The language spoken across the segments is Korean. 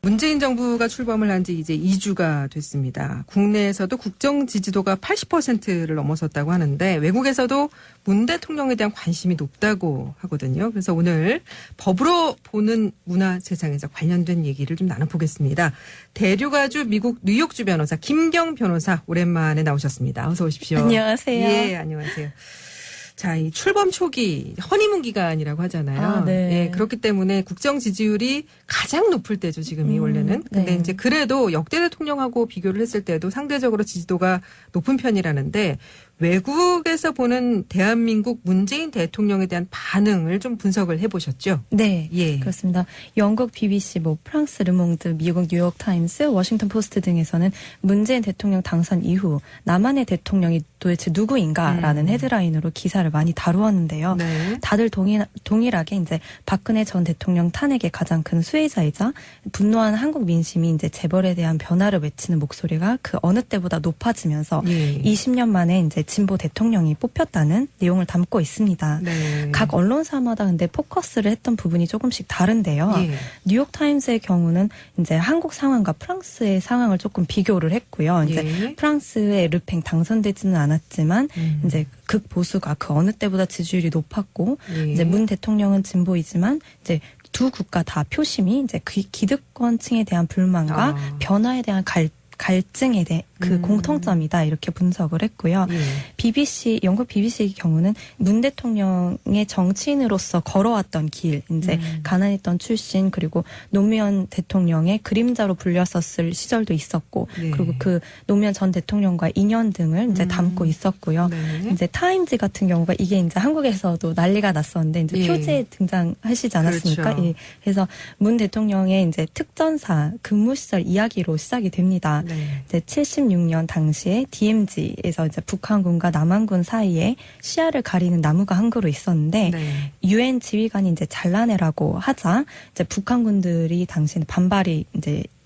문재인 정부가 출범을 한 지 이제 2주가 됐습니다. 국내에서도 국정 지지도가 80%를 넘어섰다고 하는데 외국에서도 문 대통령에 대한 관심이 높다고 하거든요. 그래서 오늘 법으로 보는 문화 세상에서 관련된 얘기를 좀 나눠보겠습니다. 대륙아주 미국 뉴욕주 변호사 김경 변호사 오랜만에 나오셨습니다. 어서 오십시오. 안녕하세요. 예, 안녕하세요. 자, 이 출범 초기 허니문 기간이라고 하잖아요. 아, 네. 예, 그렇기 때문에 국정 지지율이 가장 높을 때죠, 지금이 원래는. 근데 네. 이제 그래도 역대 대통령하고 비교를 했을 때도 상대적으로 지지도가 높은 편이라는데 외국에서 보는 대한민국 문재인 대통령에 대한 반응을 좀 분석을 해보셨죠? 네, 예. 그렇습니다. 영국 BBC, 프랑스 르몽드, 미국 뉴욕 타임스, 워싱턴 포스트 등에서는 문재인 대통령 당선 이후 남한의 대통령이 도대체 누구인가라는 헤드라인으로 기사를 많이 다루었는데요. 네. 다들 동일하게 이제 박근혜 전 대통령 탄핵의 가장 큰 수혜자이자 분노한 한국 민심이 이제 재벌에 대한 변화를 외치는 목소리가 그 어느 때보다 높아지면서 예. 20년 만에 이제 진보 대통령이 뽑혔다는 내용을 담고 있습니다. 네. 각 언론사마다 근데 포커스를 했던 부분이 조금씩 다른데요. 예. 뉴욕 타임스의 경우는 이제 한국 상황과 프랑스의 상황을 조금 비교를 했고요. 이제 예. 프랑스의 르팽 당선되지는 않았지만 이제 극보수가 그 어느 때보다 지지율이 높았고 예. 이제 문 대통령은 진보이지만 이제 두 국가 다 표심이 이제 그 기득권층에 대한 불만과 아. 변화에 대한 갈증에 대해 그 공통점이다 이렇게 분석을 했고요. 예. 영국 BBC의 경우는 문 대통령의 정치인으로서 걸어왔던 길, 이제 가난했던 출신 그리고 노무현 대통령의 그림자로 불렸었을 시절도 있었고, 네. 그리고 그 노무현 전 대통령과 인연 등을 이제 담고 있었고요. 네. 이제 타임즈 같은 경우가 이게 이제 한국에서도 난리가 났었는데 이제 예. 표지에 등장하시지 않았습니까? 그렇죠. 예. 그래서 문 대통령의 이제 특전사 근무 시절 이야기로 시작이 됩니다. 네. 이제 76년 당시에 DMZ에서 이제 북한군과 남한군 사이에 시야를 가리는 나무가 한 그루 있었는데 네. 유엔 지휘관이 이제 잘라내라고 하자 이제 북한군들이 당시에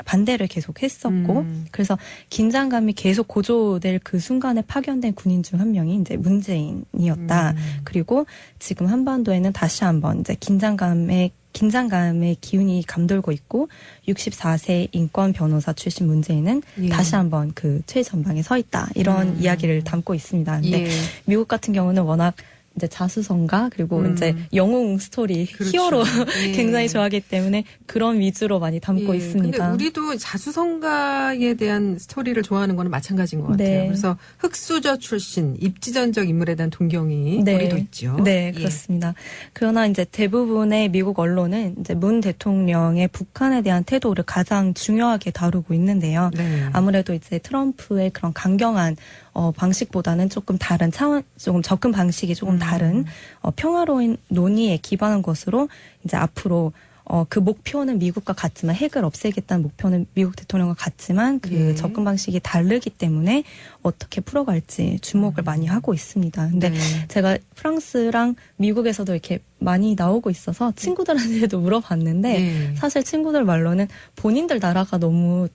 반대를 계속 했었고 그래서 긴장감이 계속 고조될 그 순간에 파견된 군인 중 한 명이 이제 문재인이었다. 그리고 지금 한반도에는 다시 한번 이제 긴장감의 기운이 감돌고 있고 64세 인권 변호사 출신 문재인은 예. 다시 한번 그 최전방에 서 있다. 이런 이야기를 담고 있습니다. 근데 예. 미국 같은 경우는 워낙 이제 자수성가 그리고 이제 영웅 스토리 그렇죠. 히어로 예. 굉장히 좋아하기 때문에 그런 위주로 많이 담고 예, 있습니다. 근데 우리도 자수성가에 대한 스토리를 좋아하는 거는 마찬가지인 것 같아요. 네. 그래서 흑수저 출신 입지전적 인물에 대한 동경이 네. 우리도 있죠. 네, 예. 그렇습니다. 그러나 이제 대부분의 미국 언론은 이제 문 대통령의 북한에 대한 태도를 가장 중요하게 다루고 있는데요. 네. 아무래도 이제 트럼프의 그런 강경한 방식보다는 조금 다른 조금 접근 방식이 조금 다른 평화로운 논의에 기반한 것으로 이제 앞으로 그 목표는 미국과 같지만 핵을 없애겠다는 목표는 미국 대통령과 같지만 그 예. 접근 방식이 다르기 때문에 어떻게 풀어갈지 주목을 많이 하고 있습니다. 근데 네. 제가 프랑스랑 미국에서도 이렇게 많이 나오고 있어서 친구들한테도 물어봤는데 예. 사실 친구들 말로는 본인들 나라가 너무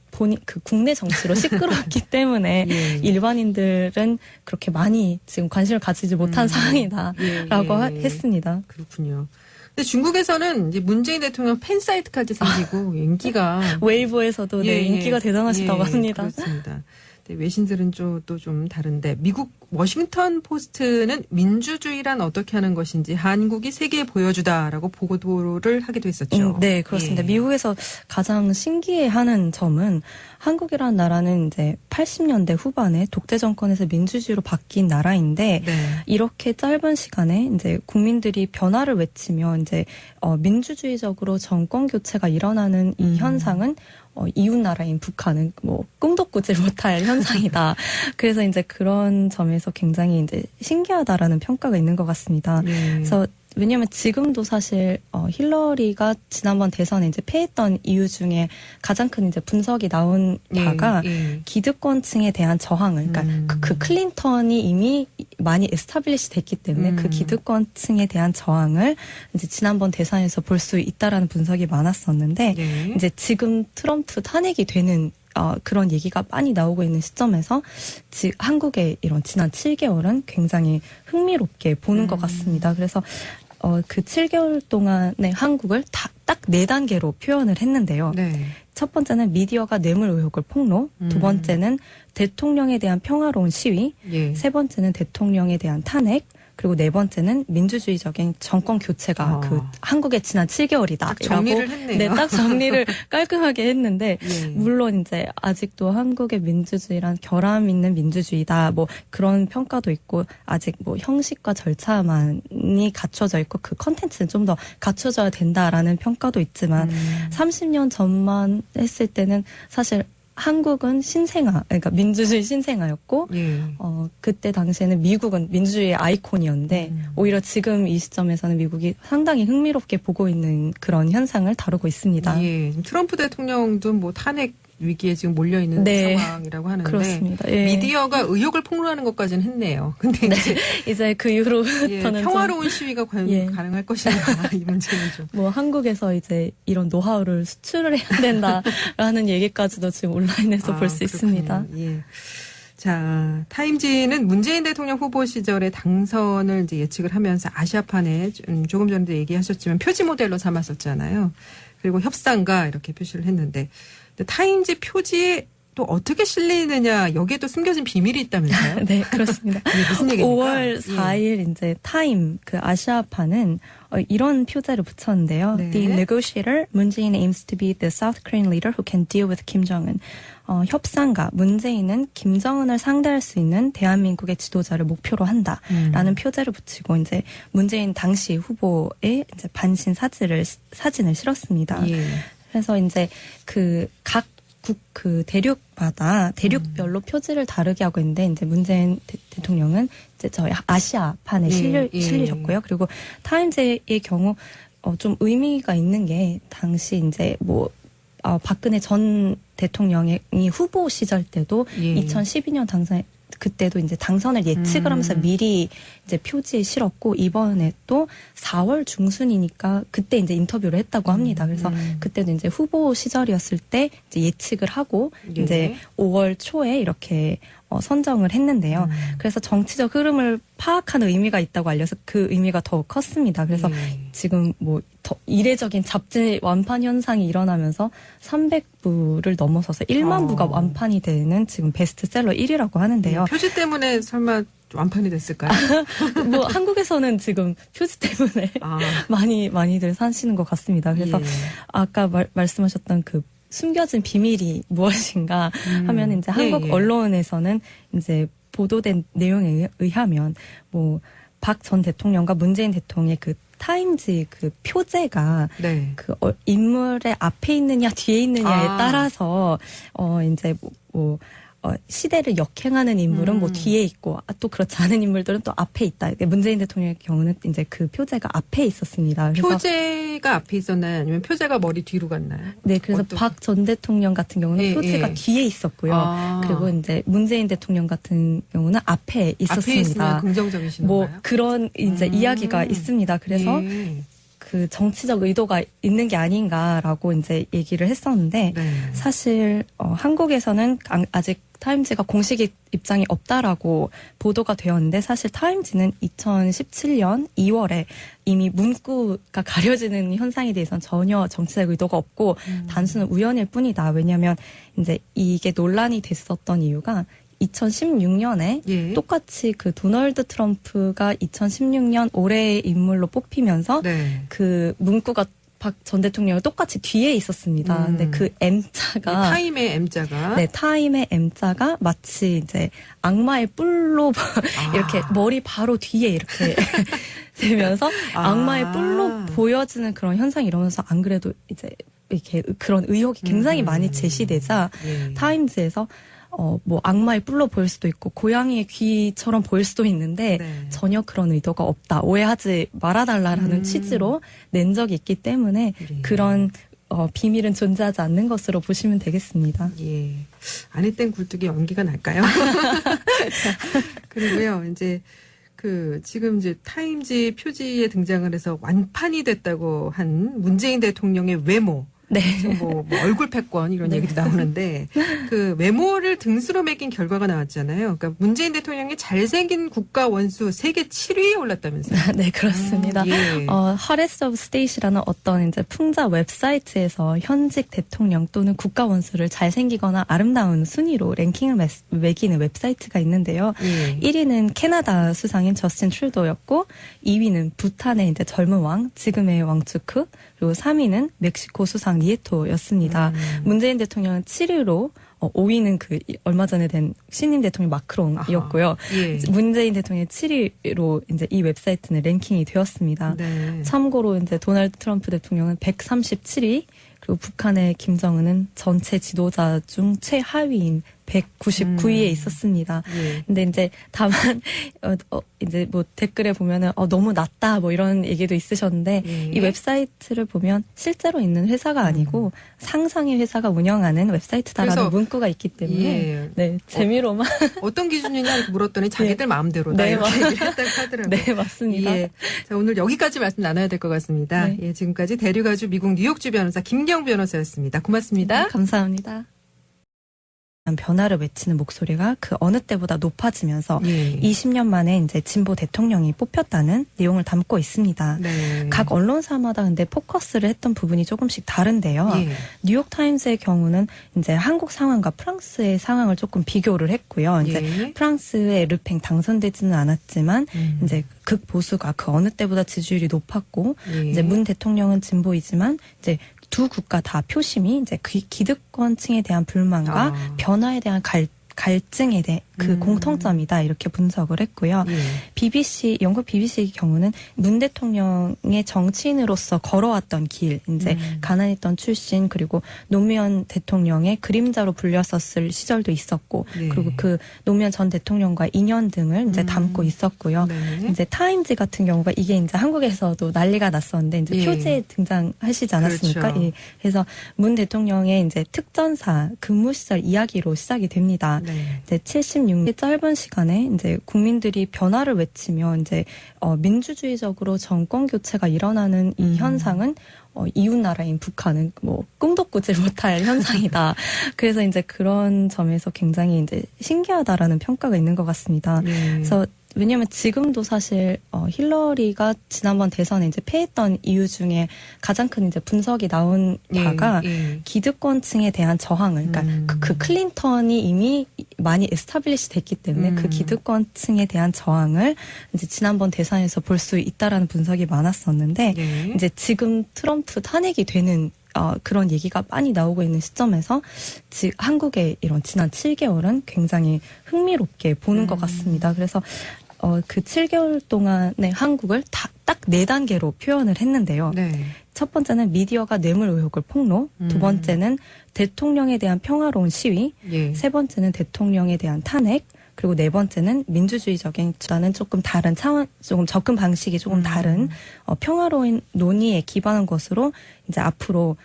그 국내 정치로 시끄럽기 때문에 예. 일반인들은 그렇게 많이 지금 관심을 가지지 못한 상황이다라고 예. 했습니다. 그렇군요. 근데 중국에서는 이제 문재인 대통령 팬 사이트까지 생기고 인기가 웨이보에서도 예, 네, 인기가 대단하시다고 합니다. 그렇습니다. 외신들은 또 좀 다른데 미국 워싱턴 포스트는 민주주의란 어떻게 하는 것인지 한국이 세계에 보여주다라고 보도를 하기도 했었죠. 네, 그렇습니다. 예. 미국에서 가장 신기해하는 점은 한국이라는 나라는 이제 80년대 후반에 독재 정권에서 민주주의로 바뀐 나라인데 네. 이렇게 짧은 시간에 이제 국민들이 변화를 외치며 이제 민주주의적으로 정권 교체가 일어나는 이 현상은 이웃 나라인 북한은 꿈도 꾸지 못할 현상이다. 그래서 이제 그런 점에서 굉장히 이제 신기하다라는 평가가 있는 것 같습니다. 그래서 왜냐면 지금도 사실 힐러리가 지난번 대선에 이제 패했던 이유 중에 가장 큰 이제 분석이 나온 바가 기득권층에 대한 저항을, 그러니까 그 클린턴이 이미 많이 에스타블리시 됐기 때문에 그 기득권층에 대한 저항을 이제 지난번 대선에서 볼 수 있다라는 분석이 많았었는데 이제 지금 트럼프 탄핵이 되는 그런 얘기가 많이 나오고 있는 시점에서 한국의 이런 지난 7개월은 굉장히 흥미롭게 보는 것 같습니다. 그래서 그 7개월 동안의 한국을 딱 4단계로 표현을 했는데요. 네. 첫 번째는 미디어가 뇌물 의혹을 폭로, 두 번째는 대통령에 대한 평화로운 시위, 예. 세 번째는 대통령에 대한 탄핵, 그리고 네 번째는 민주주의적인 정권 교체가 그 한국의 지난 7개월이다. 딱 정리를 했네요. 네, 딱 정리를 깔끔하게 했는데 예. 물론 이제 아직도 한국의 민주주의란 결함 있는 민주주의다. 뭐 그런 평가도 있고 아직 뭐 형식과 절차만이 갖춰져 있고 그 컨텐츠는 좀 더 갖춰져야 된다라는 평가도 있지만 30년 전만 했을 때는 사실 한국은 신생아, 그러니까 민주주의 신생아였고, 예. 그때 당시에는 미국은 민주주의의 아이콘이었는데, 오히려 지금 이 시점에서는 미국이 상당히 흥미롭게 보고 있는 그런 현상을 다루고 있습니다. 예. 트럼프 대통령도 뭐 탄핵 위기에 지금 몰려 있는 네. 상황이라고 하는데 그렇습니다. 예. 미디어가 의혹을 폭로하는 것까지는 했네요. 근데 네. 이제 이제 그 이후로부터는 평화로운 시위가 과연 예. 가능할 것인가 이 문제는 좀. 뭐 한국에서 이제 이런 노하우를 수출을 해야 된다라는 얘기까지도 지금 온라인에서 볼 수 있습니다. 예. 자, 타임지는 문재인 대통령 후보 시절에 당선을 이제 예측을 하면서 아시아판에 조금 전에도 얘기하셨지만 표지 모델로 삼았었잖아요. 그리고 협상가 이렇게 표시를 했는데 타임지 표지에 또 어떻게 실리느냐 여기에 또 숨겨진 비밀이 있다면서요? 네, 그렇습니다. 이게 무슨 얘기입니까? 5월 4일 이제 타임 그 아시아판은 이런 표제를 붙였는데요. 네. The negotiator, Moon Jae-in aims to be the South Korean leader who can deal with Kim Jong-un. 협상가 문재인은 김정은을 상대할 수 있는 대한민국의 지도자를 목표로 한다라는 표제를 붙이고 이제 문재인 당시 후보의 이제 반신 사진을 실었습니다. 예. 그래서 이제 각 대륙마다 대륙별로 표지를 다르게 하고 있는데 이제 문재인 대통령은 이제 저희 아시아판에 실리셨고요. 그리고 타임즈의 경우 좀 의미가 있는 게 당시 이제 뭐 박근혜 전 대통령이 후보 시절 때도 2012년 그때도 이제 당선을 예측을 하면서 미리 이제 표지에 실었고 이번에 또 4월 중순이니까 그때 이제 인터뷰를 했다고 합니다. 그래서 그때도 이제 후보 시절이었을 때 이제 예측을 하고 이제 5월 초에 이렇게 선정을 했는데요. 그래서 정치적 흐름을 파악하는 의미가 있다고 알려서 그 의미가 더 컸습니다. 그래서 지금 뭐 더 이례적인 잡지 완판 현상이 일어나면서 300부를 넘어서서 1만 부가 완판이 되는 지금 베스트셀러 1위라고 하는데요. 표지 때문에 설마 완판이 됐을까요? 뭐 한국에서는 지금 표지 때문에 많이들 사시는 것 같습니다. 그래서 아까 말씀하셨던 그 숨겨진 비밀이 무엇인가 하면 이제 한국 언론에서는 이제 보도된 내용에 의하면 뭐 박 전 대통령과 문재인 대통령의 그 타임지 그 표제가 그 인물의 앞에 있느냐 뒤에 있느냐에 따라서 이제 시대를 역행하는 인물은 뭐 뒤에 있고 또 그렇지 않은 인물들은 또 앞에 있다. 문재인 대통령의 경우는 이제 그 표제가 앞에 있었습니다. 그래서 표제가 앞에 있었나요? 아니면 표제가 머리 뒤로 갔나요? 네, 그래서 박 전 대통령 같은 경우는 표제가 뒤에 있었고요. 그리고 이제 문재인 대통령 같은 경우는 앞에 있었습니다. 앞에 있으면 긍정적이신 뭐 건가요? 그런 이제 이야기가 있습니다. 그래서 그 정치적 의도가 있는 게 아닌가라고 이제 얘기를 했었는데 사실 한국에서는 아직 타임지가 공식 입장이 없다라고 보도가 되었는데 사실 타임지는 2017년 2월에 이미 문구가 가려지는 현상에 대해서는 전혀 정치적 의도가 없고 단순한 우연일 뿐이다. 왜냐하면 이제 이게 논란이 됐었던 이유가 2016년에 똑같이 그 도널드 트럼프가 2016년 올해의 인물로 뽑히면서 그 문구가 박 전 대통령이 똑같이 뒤에 있었습니다. 근데 그 M자가 타임의 M자가 타임의 M자가 마치 이제 악마의 뿔로 이렇게 머리 바로 뒤에 이렇게 되면서 악마의 뿔로 보여지는 그런 현상이 일어나서 안 그래도 이제 이렇게 그런 의혹이 굉장히 많이 제시되자 타임즈에서 뭐 악마의 뿔로 보일 수도 있고 고양이의 귀처럼 보일 수도 있는데 전혀 그런 의도가 없다. 오해하지 말아달라라는 취지로 낸 적이 있기 때문에 그런 비밀은 존재하지 않는 것으로 보시면 되겠습니다. 예. 안에 땐 굴뚝이 연기가 날까요? 그리고요, 이제 지금 이제 타임지 표지에 등장을 해서 완판이 됐다고 한 문재인 대통령의 외모. 네. 뭐 얼굴 패권 이런 얘기도 나오는데 그 외모를 등수로 매긴 결과가 나왔잖아요. 그러니까 문재인 대통령이 잘생긴 국가 원수 세계 7위에 올랐다면서요? 네, 그렇습니다. 예. Hottest of State이라는 어떤 이제 풍자 웹사이트에서 현직 대통령 또는 국가 원수를 잘생기거나 아름다운 순위로 랭킹을 매기는 웹사이트가 있는데요. 예. 1위는 캐나다 수상인 저스틴 트루도였고, 2위는 부탄의 이제 젊은 왕, 지금의 왕추크, 그리고 3위는 멕시코 수상 니에토였습니다. 문재인 대통령은 7위로 5위는 그 얼마 전에 된 신임 대통령 마크롱이었고요. 예. 문재인 대통령이 7위로 이제 이 웹사이트는 랭킹이 되었습니다. 네. 참고로 이제 도널드 트럼프 대통령은 137위, 그리고 북한의 김정은은 전체 지도자 중 최하위인 199위에 있었습니다. 예. 근데 이제 다만 이제 뭐 댓글에 보면은 너무 낮다 뭐 이런 얘기도 있으셨는데 예. 이 웹사이트를 보면 실제로 있는 회사가 아니고 상상의 회사가 운영하는 웹사이트다라는 그래서 문구가 있기 때문에 예. 네 재미로만 어떤 기준이냐 이렇게 물었더니 자기들 마음대로다 네, 이렇게 얘기를 했다고 하더라고요. 네 맞습니다. 예. 자, 오늘 여기까지 말씀 나눠야 될 것 같습니다. 네. 예, 지금까지 대륙아주 미국 뉴욕주 변호사 김경 변호사였습니다. 고맙습니다. 네, 감사합니다. 변화를 외치는 목소리가 그 어느 때보다 높아지면서 예. 20년 만에 이제 진보 대통령이 뽑혔다는 내용을 담고 있습니다. 네. 각 언론사마다 근데 포커스를 했던 부분이 조금씩 다른데요. 예. 뉴욕타임스의 경우는 이제 한국 상황과 프랑스의 상황을 조금 비교를 했고요. 이제 예. 프랑스의 르팽 당선되지는 않았지만 이제 극보수가 그 어느 때보다 지지율이 높았고 예. 이제 문 대통령은 진보이지만 이제 두 국가 다 표심이 이제 그 기득권층에 대한 불만과 변화에 대한 갈증에 대한 그 공통점이다 이렇게 분석을 했고요. 예. BBC 영국 BBC의 경우는 문 대통령의 정치인으로서 걸어왔던 길, 이제 가난했던 출신 그리고 노무현 대통령의 그림자로 불렸었을 시절도 있었고, 네. 그리고 그 노무현 전 대통령과 인연 등을 이제 담고 있었고요. 네. 이제 타임즈 같은 경우가 이게 이제 한국에서도 난리가 났었는데 이제 예. 표지에 등장하시지 않았습니까? 그렇죠. 예. 그래서 문 대통령의 이제 특전사 근무 시절 이야기로 시작이 됩니다. 네. 이제 76년 짧은 시간에 이제 국민들이 변화를 외치며 이제 민주주의적으로 정권 교체가 일어나는 이 현상은 이웃 나라인 북한은 뭐 꿈도 꾸지 못할 현상이다. 그래서 이제 그런 점에서 굉장히 이제 신기하다라는 평가가 있는 것 같습니다. 그래서 왜냐면 지금도 사실 힐러리가 지난번 대선에 이제 패했던 이유 중에 가장 큰 이제 분석이 나온 바가 기득권층에 대한 저항을, 그러니까 그 클린턴이 이미 많이 에스타블리시 됐기 때문에 그 기득권층에 대한 저항을 이제 지난번 대선에서 볼 수 있다라는 분석이 많았었는데 이제 지금 트럼프 탄핵이 되는 그런 얘기가 많이 나오고 있는 시점에서 한국의 이런 지난 7개월은 굉장히 흥미롭게 보는 것 같습니다. 그래서 그 7개월 동안의 한국을 딱 4단계로 표현을 했는데요. 네. 첫 번째는 미디어가 뇌물 의혹을 폭로, 두 번째는 대통령에 대한 평화로운 시위, 예. 세 번째는 대통령에 대한 탄핵, 그리고 네 번째는 민주주의적인 나는 조금 다른 차원, 조금 접근 방식이 조금 다른 평화로운 논의에 기반한 것으로 이제 앞으로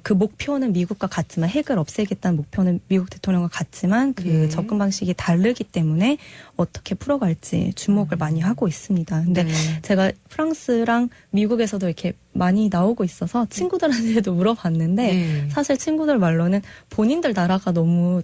그 목표는 미국과 같지만 핵을 없애겠다는 목표는 미국 대통령과 같지만 그 접근 방식이 다르기 때문에 어떻게 풀어갈지 주목을 많이 하고 있습니다. 근데 제가 프랑스랑 미국에서도 이렇게 많이 나오고 있어서 친구들한테도 물어봤는데 사실 친구들 말로는 본인들 나라가 너무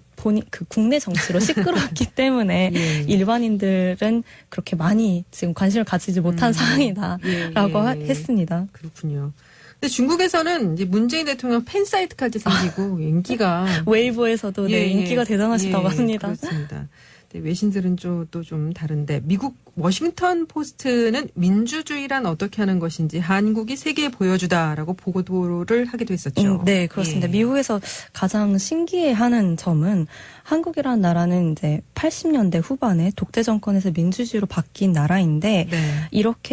그 국내 정치로 시끄럽기 때문에 일반인들은 그렇게 많이 지금 관심을 가지지 못한 상황이다라고 했습니다. 그렇군요. 근데 중국에서는 이제 문재인 대통령 팬 사이트까지 생기고 인기가 웨이보에서도 인기가 대단하시다고 합니다. 그렇습니다. 외신들은 또 좀 다른데 미국 워싱턴 포스트는 민주주의란 어떻게 하는 것인지 한국이 세계에 보여주다라고 보도를 하기도 했었죠. 네, 그렇습니다. 미국에서 가장 신기해하는 점은 한국이라는 나라는 이제 80년대 후반에 독재 정권에서 민주주의로 바뀐 나라인데 이렇게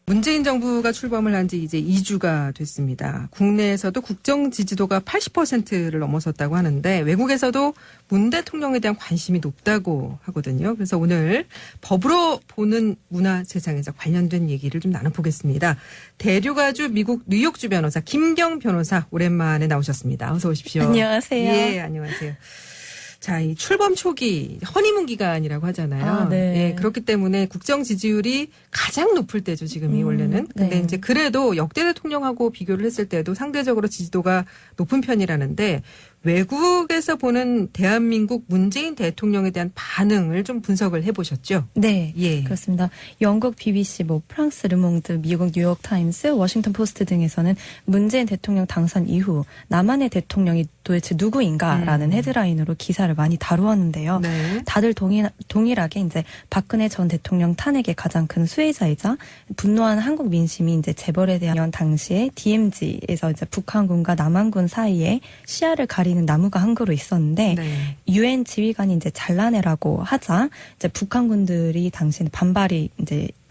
문재인 정부가 출범을 한 지 이제 2주가 됐습니다. 국내에서도 국정 지지도가 80%를 넘어섰다고 하는데 외국에서도 문 대통령에 대한 관심이 높다고 하거든요. 그래서 오늘 법으로 보는 문화 세상에서 관련된 얘기를 좀 나눠보겠습니다. 대륙아주 미국 뉴욕주 변호사 김경 변호사 오랜만에 나오셨습니다. 어서 오십시오. 안녕하세요. 예, 안녕하세요. 자, 이 출범 초기 허니문 기간이라고 하잖아요. 아, 네. 예, 그렇기 때문에 국정 지지율이 가장 높을 때죠, 지금이 원래는. 근데 네. 이제 그래도 역대 대통령하고 비교를 했을 때도 상대적으로 지지도가 높은 편이라는데 외국에서 보는 대한민국 문재인 대통령에 대한 반응을 좀 분석을 해보셨죠? 네, 예. 그렇습니다. 영국 BBC, 프랑스 르몽드, 미국 뉴욕 타임스, 워싱턴 포스트 등에서는 문재인 대통령 당선 이후 남한의 대통령이 도대체 누구인가라는 헤드라인으로 기사를 많이 다루었는데요. 네. 다들 동일하게 이제 박근혜 전 대통령 탄핵의 가장 큰 수혜자이자 분노한 한국 민심이 이제 재벌에 대한 당시에 DMZ에서 이제 북한군과 남한군 사이에 시야를 가리는 나무가 한 그루 있었는데 네. 유엔 지휘관이 이제 잘라내라고 하자 이제 북한군들이 당시에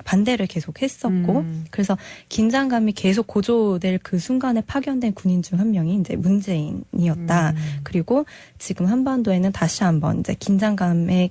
반대를 계속 했었고 그래서 긴장감이 계속 고조될 그 순간에 파견된 군인 중 한 명이 이제 문재인이었다. 그리고 지금 한반도에는 다시 한번 이제 긴장감의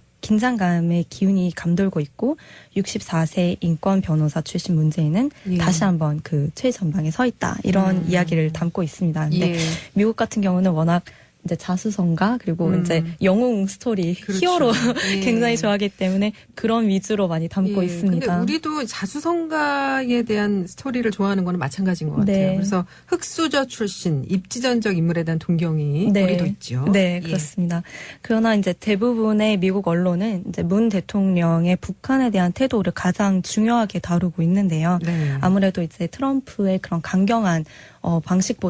기운이 감돌고 있고 64세 인권 변호사 출신 문재인은 예. 다시 한번 그 최전방에 서 있다. 이런 이야기를 담고 있습니다. 근데 예. 미국 같은 경우는 워낙 이제 자수성가 그리고 이제 영웅 스토리 그렇죠. 히어로 예. 굉장히 좋아하기 때문에 그런 위주로 많이 담고 예, 있습니다. 근데 우리도 자수성가에 대한 스토리를 좋아하는 거는 마찬가지인 것 같아요. 네. 그래서 흑수저 출신 입지전적 인물에 대한 동경이 네. 우리도 있죠. 네, 예. 그렇습니다. 그러나 이제 대부분의 미국 언론은 이제 문 대통령의 북한에 대한 태도를 가장 중요하게 다루고 있는데요. 네. 아무래도 이제 트럼프의 그런 강경한 방식보다